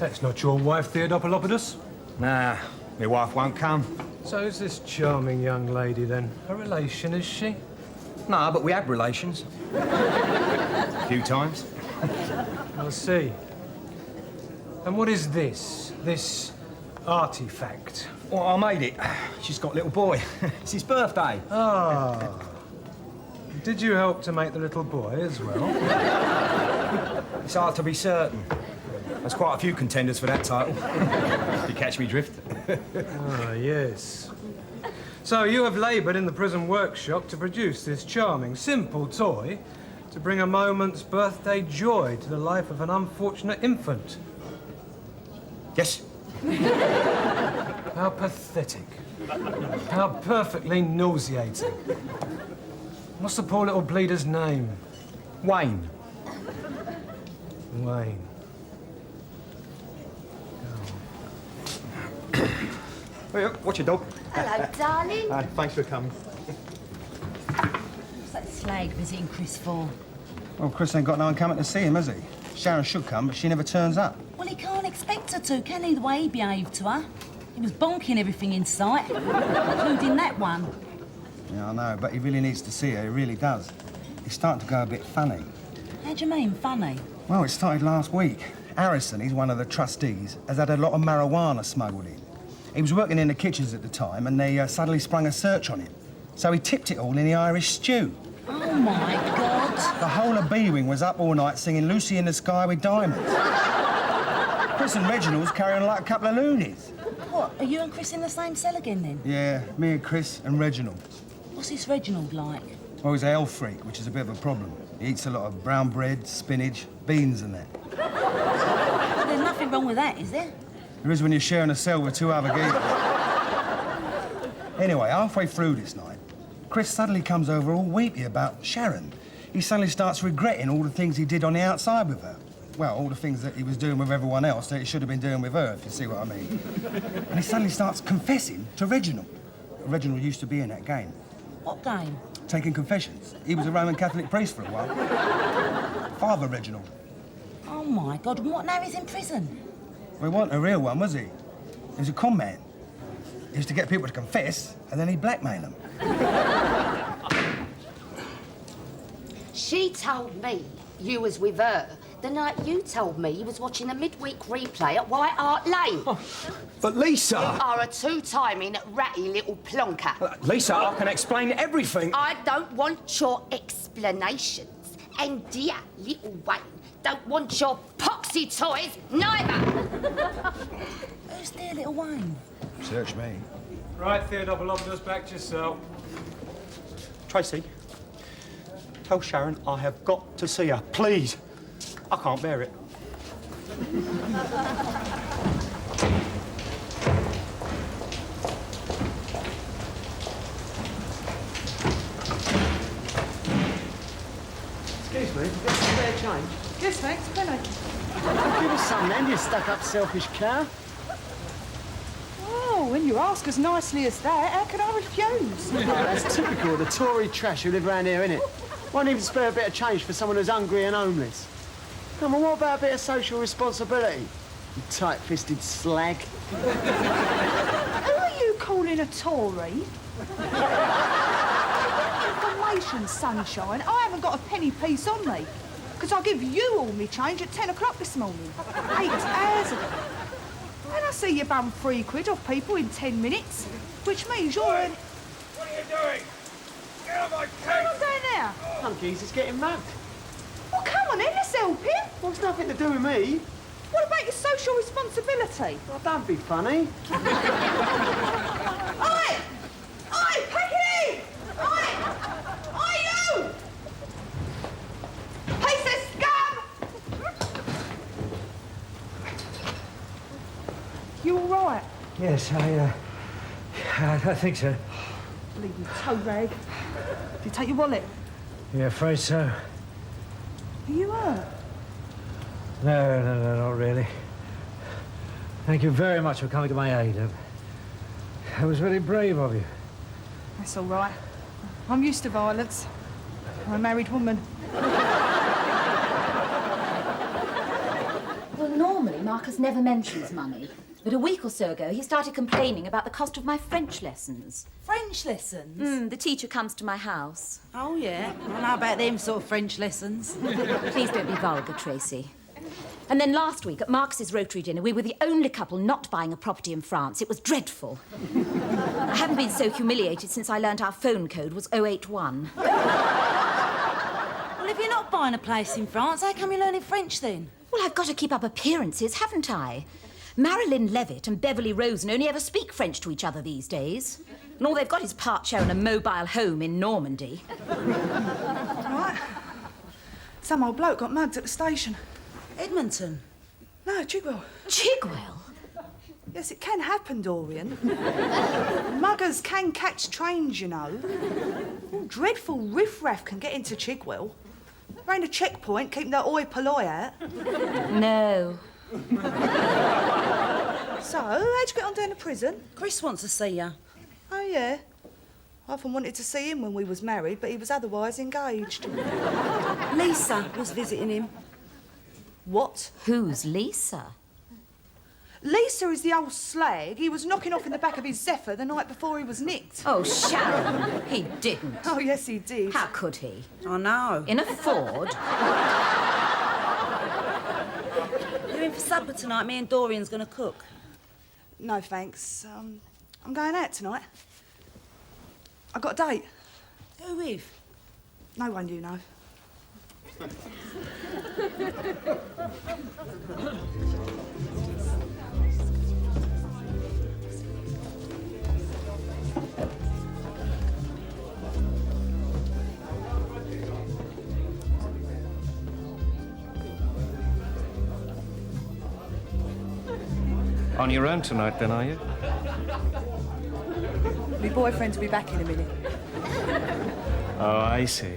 That's not your wife, Theodopolopoulos? Nah, my wife won't come. So who's this charming young lady, then? A relation, is she? No, but we had relations. A few times. I see. And what is this? This artifact? Well, I made it. She's got a little boy. It's his birthday. Ah. Did you help to make the little boy as well? It's hard to be certain. There's quite a few contenders for that title. If you catch me drift. Ah, yes. So you have laboured in the prison workshop to produce this charming, simple toy to bring a moment's birthday joy to the life of an unfortunate infant. Yes. How pathetic. How perfectly nauseating. What's the poor little bleeder's name? Wayne. Wayne. Hey, watch your dog. Hello, darling. Thanks for coming. What's that slag visiting Chris for? Well, Chris ain't got no one coming to see him, has he? Sharon should come, but she never turns up. Well, he can't expect her to, can he, the way he behaved to her? He was bonking everything in sight, including that one. Yeah, I know, but he really needs to see her, he really does. He's starting to go a bit funny. How do you mean, funny? Well, it started last week. Harrison, he's one of the trustees, has had a lot of marijuana smuggled in. He was working in the kitchens at the time, and they suddenly sprung a search on him. So he tipped it all in the Irish stew. Oh, my God. The whole of B-Wing was up all night singing Lucy in the Sky with Diamonds. Chris and Reginald's carrying on like a couple of loonies. What, are you and Chris in the same cell again, then? Yeah, me and Chris and Reginald. What's this Reginald like? Well, he's a health freak, which is a bit of a problem. He eats a lot of brown bread, spinach, beans and that. Well, there's nothing wrong with that, is there? There is when you're sharing a cell with two other geezers. Anyway, halfway through this night, Chris suddenly comes over all weepy about Sharon. He suddenly starts regretting all the things he did on the outside with her. Well, all the things that he was doing with everyone else that he should have been doing with her, if you see what I mean. And he suddenly starts confessing to Reginald. Reginald used to be in that game. What game? Taking confessions. He was a Roman Catholic priest for a while. Father Reginald. Oh, my God, and what now he's in prison? Well, he wasn't a real one, was he? He was a con man. He used to get people to confess, and then he'd blackmail them. She told me you was with her the night you told me you was watching a midweek replay at White Hart Lane. Oh, but Lisa... You are a two-timing, ratty little plonker. Lisa, I can explain everything. I don't want your explanations. And dear little Wayne don't want your poxy toys neither. Who's dear little Wayne? Search me. Right, Theodopolopoulos, back to your cell. Tracy, tell Sharon I have got to see her, please. I can't bear it. Excuse me, got some spare change? Yes, thanks, penny. Give us some then, you stuck-up selfish cow. Oh, when you ask as nicely as that, how can I refuse? Oh, that's typical of the Tory trash who live around here, innit? Won't even spare a bit of change for someone who's hungry and homeless. Come on, what about a bit of social responsibility? You tight-fisted slag. Who are you calling a Tory? Information, sunshine. I haven't got a penny piece on me. Because I give you all me change at 10 o'clock this morning. 8 hours ago. And I see you bum £3 off people in 10 minutes. Which means you're in... What are you doing? Get out of my What am I doing now? Monkeys, he's getting mugged. Well, come on then, let's help him. Well, it's nothing to do with me. What about your social responsibility? Well, don't be funny. Oi! Oi, pack it in! Oi! Oi, you! Piece of scum! You all right? Yes, I think so. Bleeding toe rag. Did you take your wallet? Yeah, afraid so. Are you hurt? No, not really. Thank you very much for coming to my aid. That was very brave of you. That's all right. I'm used to violence. I'm a married woman. Well, normally my Marcus never mentions money. But a week or so ago, he started complaining about the cost of my French lessons. French lessons? The teacher comes to my house. Oh, yeah. I know about them sort of French lessons. Please don't be vulgar, Tracy. And then last week, at Marcus's Rotary dinner, we were the only couple not buying a property in France. It was dreadful. I haven't been so humiliated since I learnt our phone code was 081. Well, if you're not buying a place in France, how come you're learning French then? Well, I've got to keep up appearances, haven't I? Marilyn Levitt and Beverly Rosen only ever speak French to each other these days. And all they've got is part share in a mobile home in Normandy. Right. Some old bloke got mugged at the station. Edmonton? No, Chigwell. Chigwell? Yes, it can happen, Dorian. Muggers can catch trains, you know. All dreadful riffraff can get into Chigwell. Round a checkpoint, keeping the oi polloi out. No. So, how'd you get on down to prison? Chris wants to see you. Oh, yeah. I often wanted to see him when we was married, but he was otherwise engaged. Lisa was visiting him. What? Who's Lisa? Lisa is the old slag he was knocking off in the back of his Zephyr the night before he was nicked. Oh, Sharon. He didn't. Oh, yes, he did. How could he? I know. In a Ford? You're in for supper tonight. Me and Dorian's going to cook. No, thanks. I'm going out tonight. I got a date. Who with? No one you know. On your own tonight, then, are you? My boyfriend will be back in a minute. Oh, I see.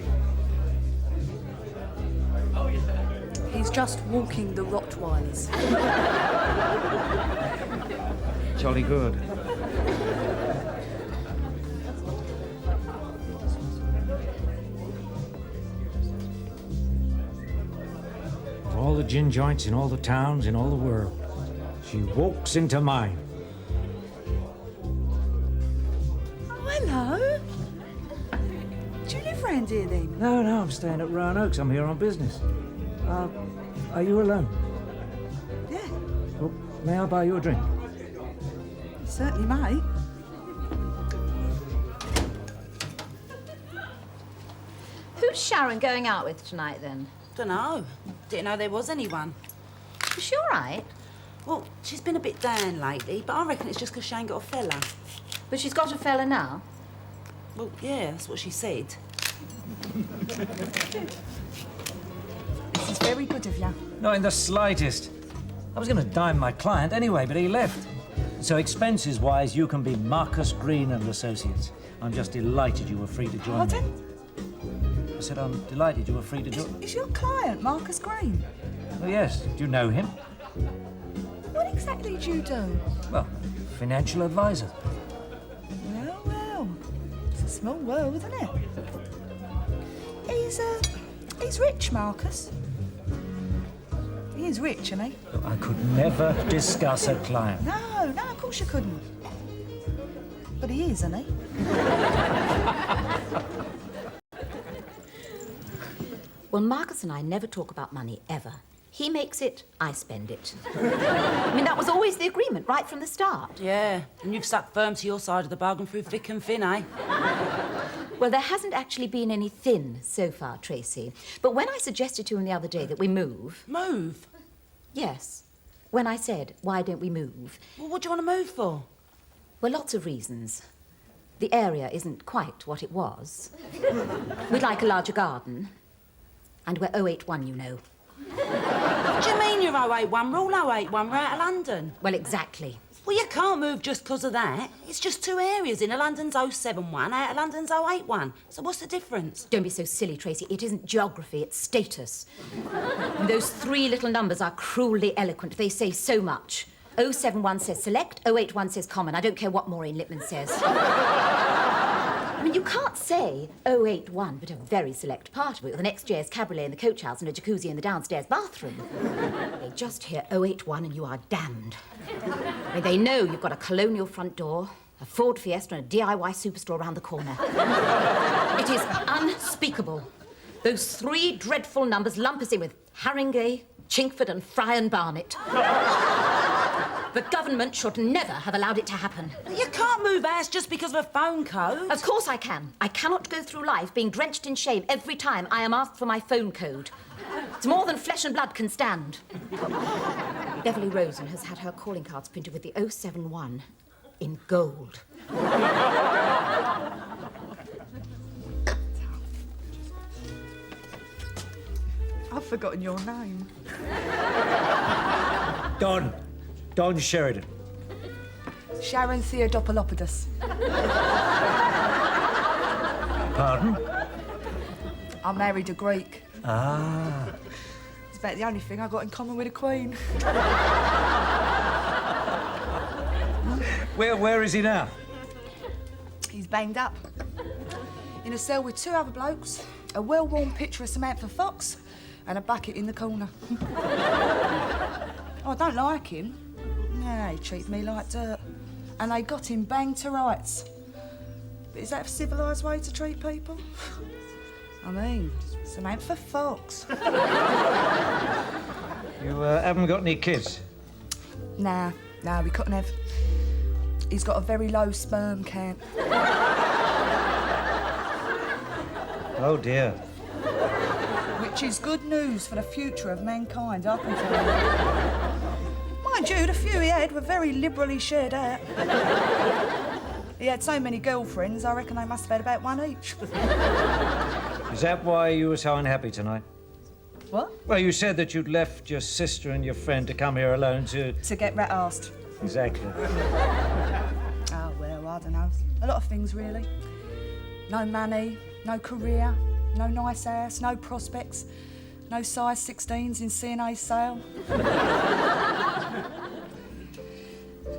He's just walking the Rottweilers. Jolly good. Of all the gin joints in all the towns in all the world, she walks into mine. Oh, hello. Do you live round here, then? No, I'm staying at Roanoke. I'm here on business. Are you alone? Yeah, Well, may I buy you a drink? you certainly may. Who's Sharon going out with tonight, then? Dunno. Didn't know there was anyone. Is she all right? Well, she's been a bit down lately, but I reckon it's just 'cause she ain't got a fella. But she's got a fella now. Well, yeah, that's what she said. This is very good of you. Not in the slightest. I was going to dine my client anyway, but he left. So expenses-wise, you can be Marcus Green and Associates. I'm just delighted you were free to join me. Pardon? I said I'm delighted you were free to join. Is your client Marcus Green? Oh, yes. Do you know him? What exactly do you do? Well, financial advisor. Well. It's a small world, isn't it? He's rich, Marcus. He is rich, isn't he? I could never discuss a client. No, of course you couldn't. But he is, isn't he? Well, Marcus and I never talk about money, ever. He makes it, I spend it. I mean, that was always the agreement, right from the start. Yeah, and you've stuck firm to your side of the bargain through thick and thin, eh? Well, there hasn't actually been any thin so far, Tracy. But when I suggested to him the other day that we move... Move? Yes. When I said, why don't we move? Well, what do you want to move for? Well, lots of reasons. The area isn't quite what it was. We'd like a larger garden. And we're 081, you know. What do you mean you're 081? We're all 081. We're out of London. Well, exactly. Well, you can't move just 'cause of that. It's just two areas. Inner London's 071, out of London's 081. So what's the difference? Don't be so silly, Tracy. It isn't geography, it's status. And those three little numbers are cruelly eloquent. They say so much. 071 says select, 081 says common. I don't care what Maureen Lipman says. I mean, you can't say 081, but a very select part of it, with an XJS cabriolet in the coach house and a jacuzzi in the downstairs bathroom. They just hear 081 and you are damned. I mean, they know you've got a colonial front door, a Ford Fiesta and a DIY superstore around the corner. It is unspeakable. Those three dreadful numbers lump us in with Haringey, Chingford and Fry and Barnet. The government should never have allowed it to happen. You can't move house just because of a phone code. Of course I can. I cannot go through life being drenched in shame every time I am asked for my phone code. It's more than flesh and blood can stand. Beverly Rosen has had her calling cards printed with the 071 in gold. I've forgotten your name. Don Sheridan. Sharon Theodopolopoulos. Pardon? I married a Greek. Ah. It's about the only thing I got in common with a queen. Where is he now? He's banged up. In a cell with two other blokes, a well-worn picture of Samantha Fox, and a bucket in the corner. Oh, I don't like him. No, he treats me like dirt. And they got him banged to rights. But is that a civilised way to treat people? I mean, Samantha Fox. You haven't got any kids? Nah, we couldn't have. He's got a very low sperm count. Oh, dear. Which is good news for the future of mankind, I can tell you. Mind you, the few he had were very liberally shared out. He had so many girlfriends, I reckon they must have had about one each. Is that why you were so unhappy tonight? What? Well, you said that you'd left your sister and your friend to come here alone to... To get rat-arsed. Exactly. Oh, well, I don't know. A lot of things, really. No money, no career, no nice house, no prospects, no size 16s in C&A sale.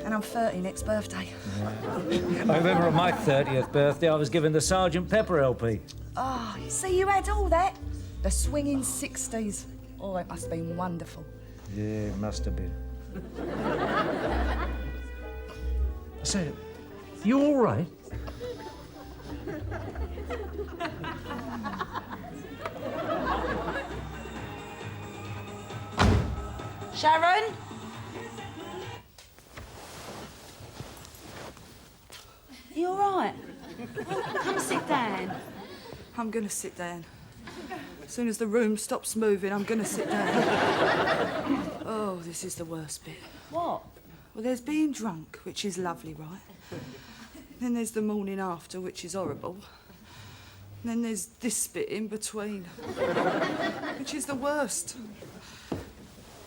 And I'm 30 next birthday. I remember on my 30th birthday, I was given the Sergeant Pepper LP. Oh, you see, you had all that? The swinging 60s. Oh, it must have been wonderful. Yeah, it must have been. I say, you all right? Sharon? You all right? Come sit down. I'm gonna sit down. As soon as the room stops moving, I'm gonna sit down. Oh, this is the worst bit. What? Well, there's being drunk, which is lovely, right? Then there's the morning after, which is horrible. And then there's this bit in between, which is the worst.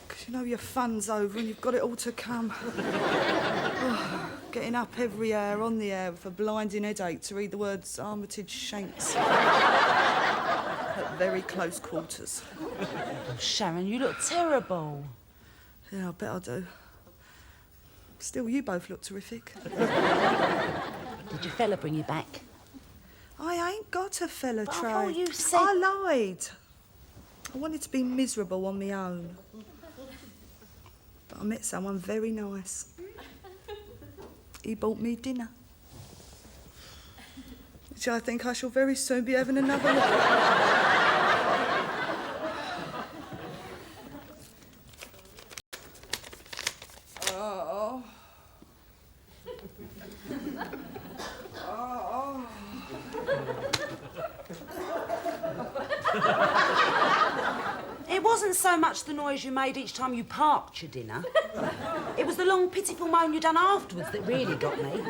Because you know your fun's over and you've got it all to come. Oh, getting up every hour on the hour with a blinding headache to read the words Armitage Shanks. At very close quarters. Oh, Sharon, you look terrible. Yeah, I bet I do. Still, you both look terrific. Did your fella bring you back? I ain't got a fella, But I Trey. thought you said... I lied. I wanted to be miserable on my own. But I met someone very nice. He bought me dinner. Which I think I shall very soon be having another look at. Oh. Oh. It wasn't so much the noise you made each time you parked your dinner. It was the long, pitiful moan you done afterwards that really got me.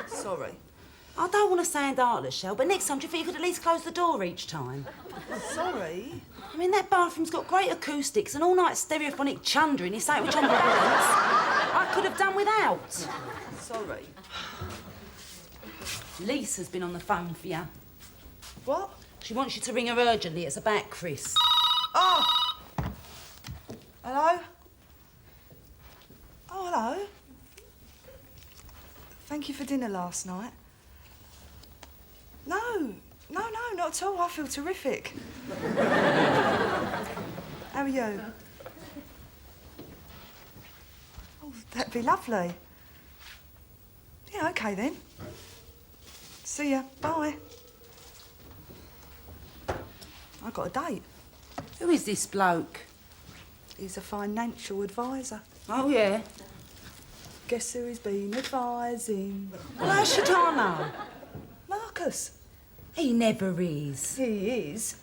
Sorry. I don't want to sound heartless, Shell, but next time, do you think you could at least close the door each time? Sorry? I mean, that bathroom's got great acoustics and all-night stereophonic chunder in his sandwich on the walls. I could have done without. Sorry. Lisa's been on the phone for you. What? She wants you to ring her urgently. It's about Chris. Oh! Hello? Oh, hello. Thank you for dinner last night. No, not at all. I feel terrific. How are you? Oh, that'd be lovely. Yeah, OK then. See ya. Bye. I got a date. Who is this bloke? He's a financial advisor. Oh, yeah? Guess who he's been advising? Well, how should I know? Marcus. He never is. He is.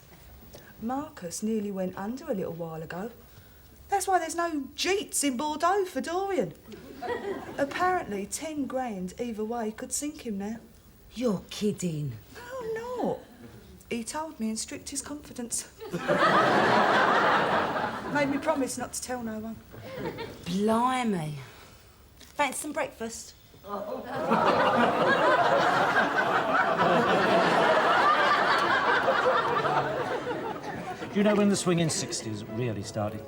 Marcus nearly went under a little while ago. That's why there's no jeets in Bordeaux for Dorian. Apparently, 10 grand either way could sink him now. You're kidding. No, I'm not. He told me in strictest confidence. Made me promise not to tell no one. Blimey. Fancy some breakfast? Do you know when the swinging 60s really started?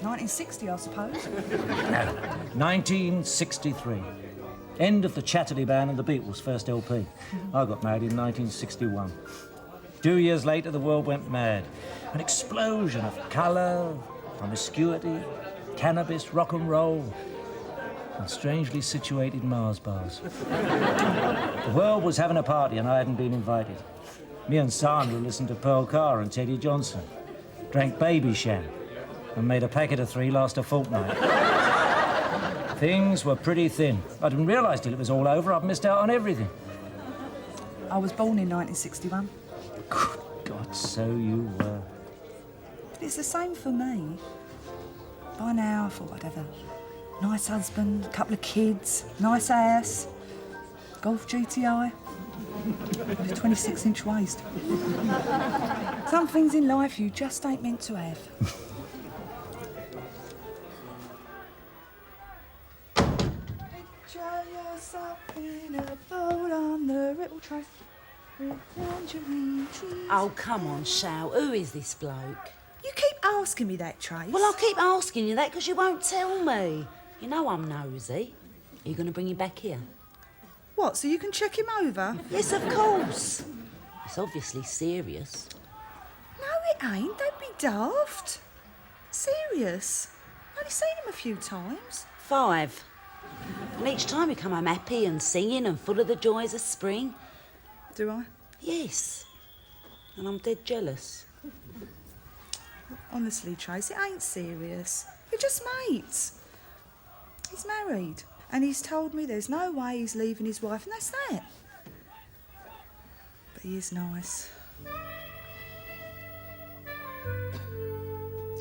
1960, I suppose. No, 1963. End of the Chatterley Band and the Beatles' first LP. I got married in 1961. 2 years later, the world went mad. An explosion of colour, promiscuity, cannabis, rock and roll, and strangely situated Mars bars. The world was having a party and I hadn't been invited. Me and Sandra listened to Pearl Carr and Teddy Johnson, drank Baby Sham, and made a packet of 3 last a fortnight. Things were pretty thin. I didn't realise till it was all over I'd missed out on everything. I was born in 1961. Good God, so you were. But it's the same for me. By now, I thought I'd have a nice husband, a couple of kids, nice house, Golf GTI, with a 26-inch waist. Some things in life you just ain't meant to have. Picture yourself in a boat on the Ripple Trace with tangerine trees. Oh, come on, Shao. Who is this bloke? You keep asking me that, Trace. Well, I'll keep asking you that because you won't tell me. You know I'm nosy. Are you going to bring him back here? What, so you can check him over? Yes, of course. It's obviously serious. No, it ain't. Don't be daft. Serious. I've only seen him a few times. 5. And each time you come home happy and singing and full of the joys of spring. Do I? Yes. And I'm dead jealous. Honestly, Trace, it ain't serious. We're just mates. He's married. And he's told me there's no way he's leaving his wife, and that's that. But he is nice.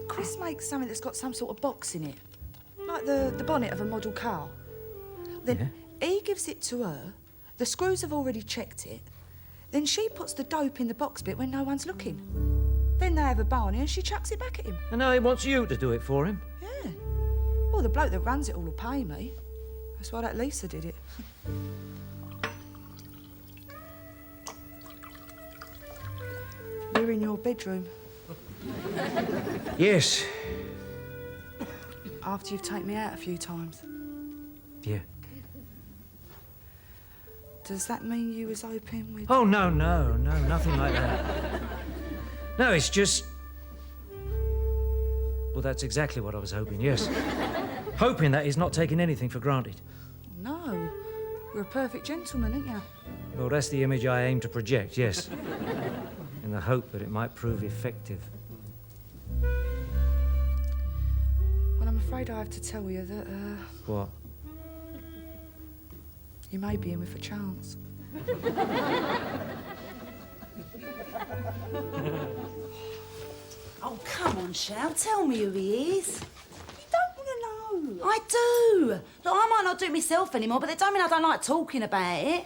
Chris makes something that's got some sort of box in it. Like the bonnet of a model car. Then he gives it to her. The screws have already checked it. Then she puts the dope in the box bit when no one's looking. Then they have a barney and she chucks it back at him. And now he wants you to do it for him? Yeah. Well, the bloke that runs it all will pay me. That's why that Lisa did it. We're in your bedroom. Yes. After you've taken me out a few times. Yeah. Does that mean you was hoping we'd... Oh, no, nothing like that. No, it's just... Well, that's exactly what I was hoping, yes. Hoping that he's not taking anything for granted. No. You're a perfect gentleman, ain't you? Well, that's the image I aim to project, yes. In the hope that it might prove effective. Well, I'm afraid I have to tell you that, What? you may be in with a chance. Oh, come on, Shao. Tell me who he is. You don't want to know. I do. Look, I might not do it myself anymore, but that don't mean I don't like talking about it.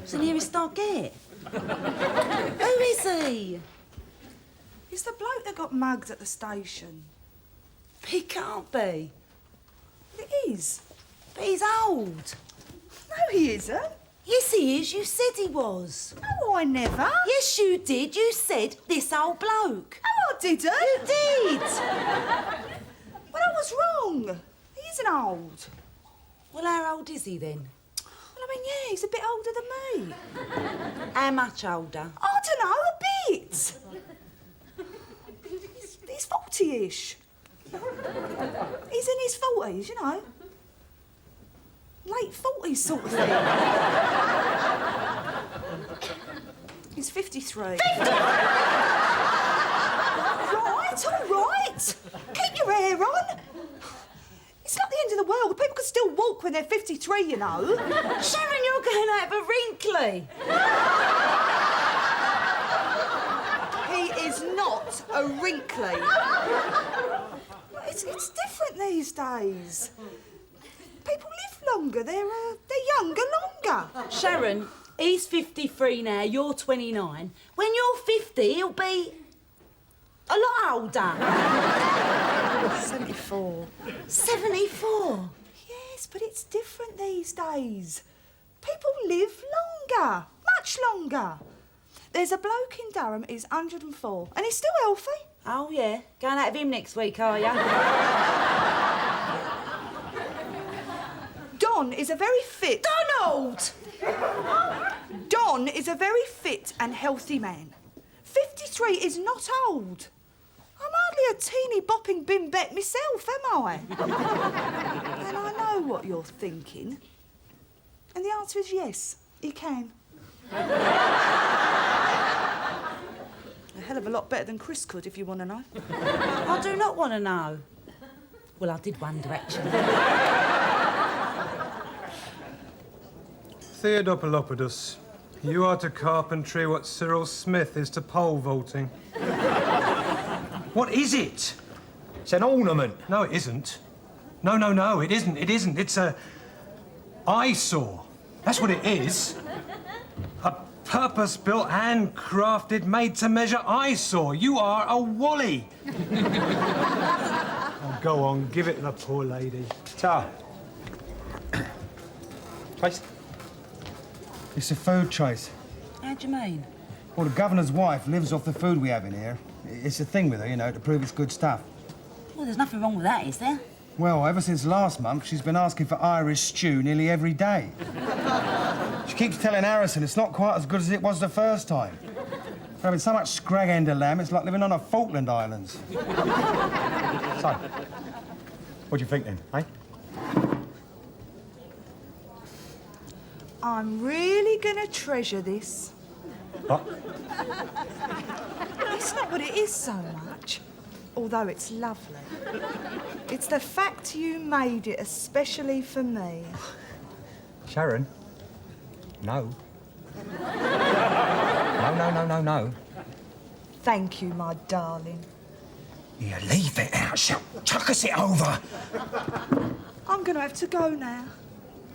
It's the nearest I'll get. Who is he? He's the bloke that got mugged at the station. He can't be. It is. But he's old. No, he isn't. Yes, he is. You said he was. No, I never. Yes, you did. You said this old bloke. No, I didn't. You did. Well, I was wrong. He isn't old. Well, how old is he then? Well, mean, yeah, he's a bit older than me. How much older? I don't know, a bit. He's 40-ish. He's in his 40s, you know. Late 40s sort of thing. He's 53. 50? All right. Keep your hair on. It's not the end of the world. People can still walk when they're 53, you know. Sharon, you're going to have a wrinkly. He is not a wrinkly. It's different these days. People live longer. They're younger longer. Sharon, he's 53 now, you're 29. When you're 50, he'll be a lot older. 74. 74? Yes, but it's different these days. People live longer, much longer. There's a bloke in Durham, he's 104, and he's still healthy. Oh, yeah? Going out of him next week, are you? Don is a very fit... Donald! Don is a very fit and healthy man. 53 is not old. I'm hardly a teeny bopping bimbette myself, am I? And I know what you're thinking. And the answer is yes, he can. A hell of a lot better than Chris could, if you want to know. I do not want to know. Well, I did wonder, actually. Theodopolopodus, you are to carpentry what Cyril Smith is to pole vaulting. What is it? It's an ornament. No, it isn't. No, it isn't. It isn't. It's a eyesore. That's what it is. A purpose-built, handcrafted, made-to-measure eyesore. You are a Wally. Oh, go on, give it to the poor lady. Ta. Trace? It's a food choice. How do you mean? Well, the governor's wife lives off the food we have in here. It's a thing with her, you know, to prove it's good stuff. Well, there's nothing wrong with that, is there? Well, ever since last month, she's been asking for Irish stew nearly every day. She keeps telling Harrison it's not quite as good as it was the first time. For having so much scrag-end of lamb, it's like living on a Falkland Islands. So, what do you think then, eh? I'm really going to treasure this. What? It's not what it is so much, although it's lovely. It's the fact you made it especially for me. Sharon? No. No. Thank you, my darling. You leave it out, chuck us it over. I'm going to have to go now,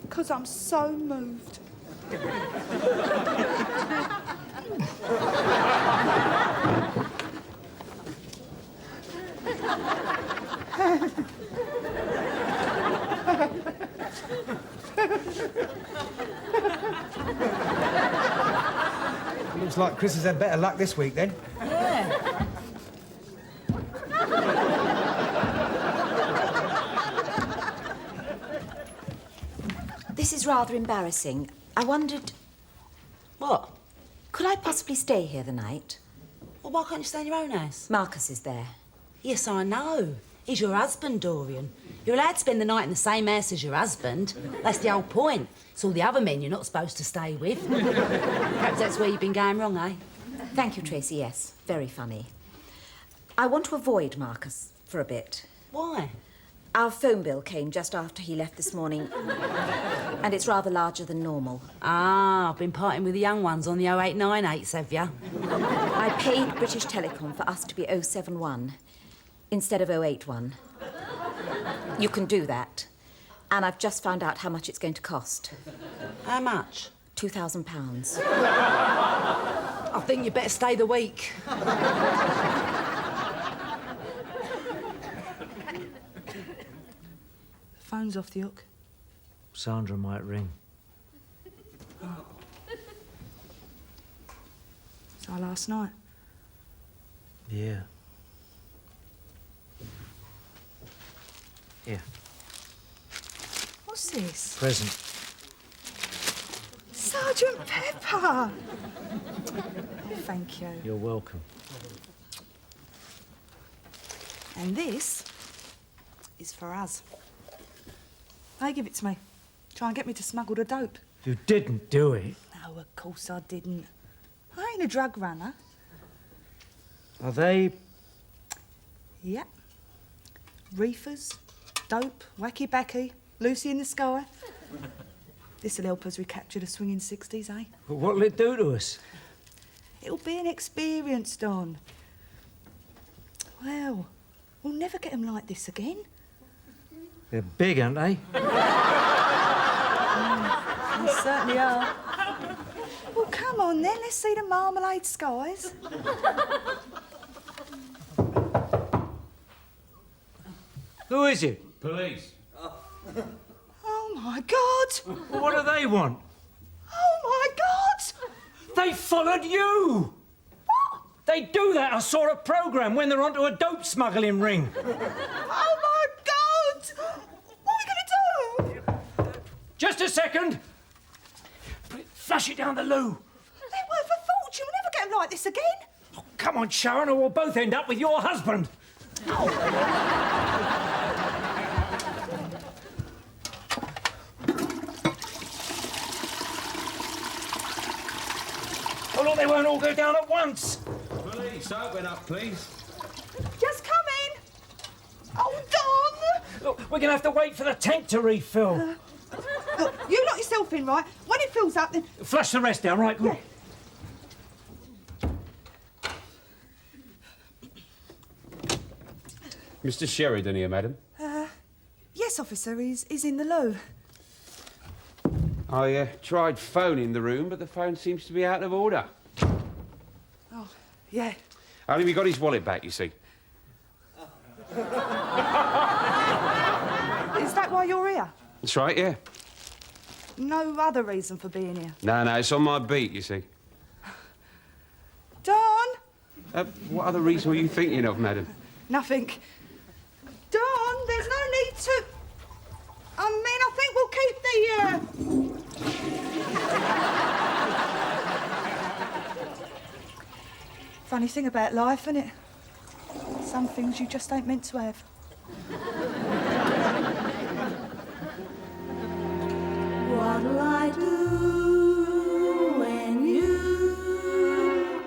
because I'm so moved. Looks like Chris has had better luck this week, then. Yeah. This is rather embarrassing. I wondered, What? could I possibly stay here the night? Well, why can't you stay in your own house? Marcus is there. Yes, I know. He's your husband, Dorian. You're allowed to spend the night in the same house as your husband. That's the whole point. It's all the other men you're not supposed to stay with. Perhaps that's where you've been going wrong, eh? Thank you, Tracy, yes. Very funny. I want to avoid Marcus for a bit. Why? Our phone bill came just after he left this morning, and it's rather larger than normal. Ah, I've been partying with the young ones on the 0898s, have you? I paid British Telecom for us to be 071 instead of 081. You can do that. And I've just found out how much it's going to cost. How much? £2,000. I think you better stay the week. Phone's off the hook. Sandra might ring. So last night. Yeah. Here, What's this? present. Sergeant Pepper! Thank you. You're welcome. And this is for us. Hey, give it to me. Try and get me to smuggle the dope. You didn't do it. No, of course I didn't. I ain't a drug runner. Are they... Yep. Reefers, dope, wacky backy, Lucy in the sky. This'll help us recapture the swinging 60s, eh? But what'll it do to us? It'll be an experience, Don. Well, we'll never get 'em like this again. They're big, aren't they? They certainly are. Well, come on then, let's see the marmalade skies. Who is it? Police. Oh, my God! Well, what do they want? Oh, my God! They followed you! What? They do that. I saw a programme when they're onto a dope smuggling ring. Oh, my God! What are we going to do? Just a second. Flush it down the loo. They're worth a fortune. We'll never get 'em like this again. Oh, come on, Sharon, or we'll both end up with your husband. Oh, look, they won't all go down at once. Police, open up, please. Just come in. Oh, Don! Look, we're going to have to wait for the tank to refill. Look, you lock yourself in, right? When it fills up, then... Flush the rest down, right? Good. Yeah. Mr. Sheridan here, madam. Yes, officer, he's in the loo. I tried phoning the room, but the phone seems to be out of order. Oh, yeah. Only we got his wallet back, you see. Is that why you're here? That's right, yeah. No other reason for being here? No, it's on my beat, you see. Don! What other reason were you thinking of, madam? Nothing. Don, there's no need to... I mean, I think we'll keep the, Funny thing about life, isn't it? Some things you just ain't meant to have. What'll I do when you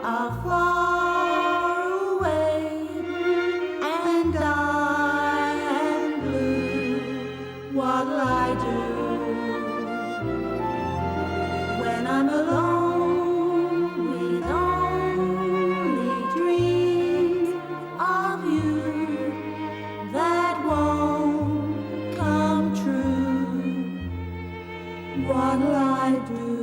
are far away and I am blue? What'll I do when I'm alone with only dreams of you that won't come true? What'll I do?